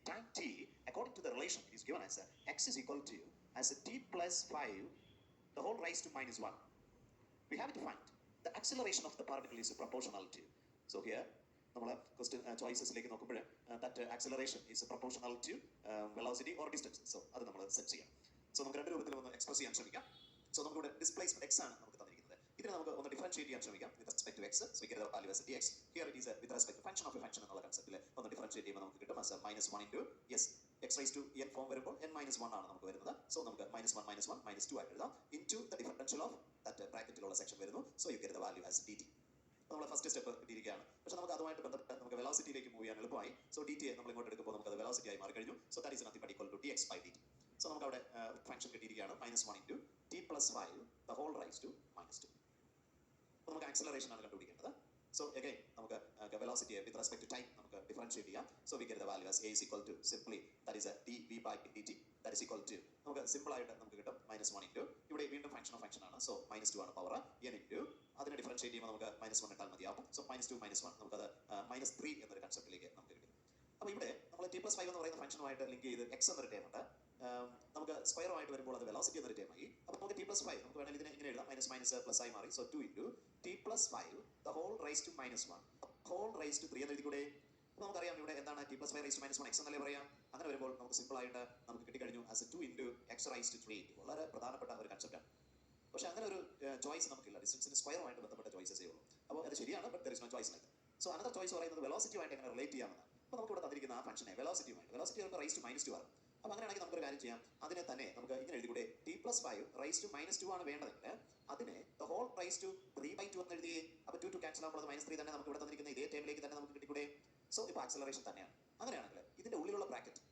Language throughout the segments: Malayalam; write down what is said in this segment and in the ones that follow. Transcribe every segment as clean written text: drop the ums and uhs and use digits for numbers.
time t, according to the relation, it is given as x is equal to as t plus 5 the whole raised to minus 1. We have to find the acceleration of the particle is proportional to. So here, നമ്മളെ ക്വസ്റ്റ്യൻ ചോയ്സസിലേക്ക് നോക്കുമ്പോൾ that acceleration is proportional to velocity or distance. So അത് നമ്മൾ സെറ്റ് ചെയ്യാം. സോ നമുക്ക് രണ്ട് രൂപത്തിൽ ഒന്ന് എക്സ്പ്രസ് ചെയ്യാൻ ശ്രമിക്കാം. സോ നമുക്കിവിടെ ഡിസ്പ്ലേസ്മെന്റ് എക്സ് ആണ് നമുക്ക് തന്നിരിക്കുന്നത്. ഇതിനെ നമുക്ക് ഒന്ന് ഡിഫറൻഷിയേറ്റ് ചെയ്യാൻ ശ്രമിക്കാം with respect to x. So get the value as dx. Here it is with respect to function of a function എന്നുള്ള കൺസെപ്റ്റിൽ ഒന്ന് ഡിഫറൻഷിയേറ്റ് ചെയ്യുമ്പോൾ നമുക്ക് കിട്ടും as -1 into yes x raise to n form വരുമ്പോൾ n-1 ആണ് നമുക്ക് വരുന്നത്. സോ നമുക്ക് -1 -2 ആയിട്ട് എഴുതാം into the differential of that ബ്രാക്കറ്റിലുള്ള സെക്ഷൻ വരുന്നു. So you get the value as dt. നമ്മൾ ഫസ്റ്റ് സ്റ്റെപ്പ് കിട്ടിയിരിക്കുകയാണ്. പക്ഷേ നമുക്ക് അതുമായിട്ട് ബന്ധപ്പെട്ട് നമുക്ക് വെലോസിറ്റിയിലേക്ക് മൂവ് ചെയ്യാൻ എളുപ്പമായി. സോ dt നമ്മൾ ഇങ്ങോട്ട് എടുക്കുമ്പോൾ നമുക്ക് അത് വെലോസിറ്റി ആയി മാറി കഴിഞ്ഞു. So that is nothing but equal to dx by dt. So നമുക്ക് അവിടെ ഫംഗ്ഷൻ കിട്ടിയിരിക്കുകയാണ് -1 into t plus 5 the whole raised to -2. അപ്പോൾ നമുക്ക് ആക്സിലറേഷൻ ആണ് കണ്ടുപിടിക്കേണ്ടത്. സോ അഗൈൻ നമുക്ക് വെലോസിറ്റിയെ വിത്ത് റെസ്പെക്ട് ടു ടൈം നമുക്ക് ഡിഫറൻഷിയേറ്റ് ചെയ്യാം. So we get the value as a is equal to simply that is a dv by dt that is equal to നമുക്ക് സിമ്പിൾ ആയിട്ട് നമുക്ക് കിട്ടും -1 ഇൻറ്റു ഇവിടെ വീണ്ടും ഫംഗ്ഷൻ ഓഫ് ഫംഗ്ഷൻ ആണ്. സോ -2 ആണ് പവർ n ഇൻറ്റു അതിനെ ഡിഫറൻഷിയേറ്റ് ചെയ്യുമ്പോൾ നമുക്ക് -1 ഇട്ടാൽ മതിയാവും. സോ -2 -1 നമുക്കത് -3 എന്നൊരു കൺസെപ്റ്റിലേക്ക് നമുക്ക് കിട്ടും. അപ്പോൾ ഇവിടെ നമ്മൾ t plus 5 എന്ന് പറയുന്ന ഫംഗ്ഷനുമായിട്ട് ലിങ്ക് ചെയ്ത് x എന്നൊരു ടേം ഉണ്ട്. നമുക്ക് സ്ക്വയറുമായിട്ട് വരുമ്പോൾ അത് വെലോസിറ്റി എന്നൊരു ടേമായി. അപ്പോൾ നമുക്ക് t plus 5 നമുക്ക് വേണമെങ്കിൽ ഇതിനെ ഇങ്ങനെ എഴുതാം മൈനസ് പ്ലസ് ആയി മാറി. So 2 into t plus 5 the whole raised to -1 whole raised to 3 എന്ന് എഴുതിക്കൂടെ. അപ്പോൾ നമുക്കറിയാം ഇവിടെ എന്താണ് t plus 5 raised to -1 x എന്നല്ലേ പറയാം. അങ്ങനെ വരുമ്പോൾ നമുക്ക് സിമ്പിൾ ആയിട്ട് നമുക്ക് കിട്ടിക്കഴിഞ്ഞു as 2 into x raised to 3. വളരെ പ്രധാനപ്പെട്ട ഒരു കൺസെപ്റ്റാണ്. പക്ഷേ അങ്ങനെ ഒരു ചോയ്സ് നമുക്കില്ല. ഡിസ്റ്റൻസിന് സ്ക്വയറുമായിട്ട് ബന്ധപ്പെട്ട ചോയ്സസേ ഉള്ളൂ. അപ്പോൾ അത് ശരിയാണ്, but there is no choice like. So another choice പറയുന്നത് വെലോസിറ്റിയുമായിട്ട് എങ്ങനെ റിലേറ്റ് ചെയ്യാമെന്നാണ്. അപ്പോൾ നമുക്ക് ഇവിടെ തന്നിരിക്കുന്ന ആ ഫംഗ്ഷനെ വെലോസിറ്റി ചിലപ്പോൾ റൈസ് ടു -2 ആണ്. അപ്പോൾ അങ്ങനെയാണെങ്കിൽ നമുക്കൊരു കാര്യം ചെയ്യാം. അതിനെ തന്നെ നമുക്ക് ഇങ്ങനെ എഴുതിക്കൂടെ t plus 5 റൈസ് ടു -2 ആണ് വേണ്ടതെങ്കിൽ അതിനെ the whole റൈസ് ടു 3/2 എന്ന് എഴുതിയേ. അപ്പോൾ 2 ക്യാൻസൽ ആകുമ്പോൾ -3 തന്നെ നമുക്ക് ഇവിടെ തന്നിരിക്കുന്ന ഇതേ ടേമിലേക്ക് തന്നെ നമുക്ക് കിട്ടിക്കൂടെ. സോ ഇപ്പോൾ ആക്സലറേഷൻ തന്നെയാണ്. അങ്ങനെയാണെങ്കിൽ ഇതിന്റെ ഉള്ളിലുള്ള ബ്രാക്കറ്റ്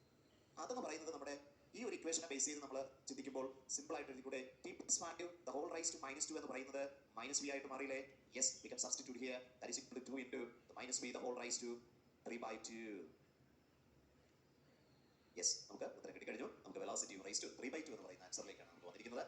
അതെന്ന് പറയുന്നത് നമ്മുടെ ഈ ഒരു ഇക്വേഷനെ ബേസ് ചെയ്ത് നമ്മൾ ചിന്തിക്കുമ്പോൾ സിമ്പിൾ ആയിട്ട് എഴുതിക്കൂടെ t plus 5 the whole raise to -2 എന്ന് പറയുന്നത് -v ആയിട്ട് മാറിയില്ലേ. Yes, we can substitute here that is equal to 2 into -v the whole raise to 3/2. Yes, നമുക്ക് ഉത്തരം കിട്ടിക്കഴിഞ്ഞു. നമുക്ക് വെലോസിറ്റി റൈസ് ടു 3/2 എന്ന് പറയുന്ന ആൻസറിലേക്കാണ് നമുക്ക് വന്നിരിക്കുന്നത്.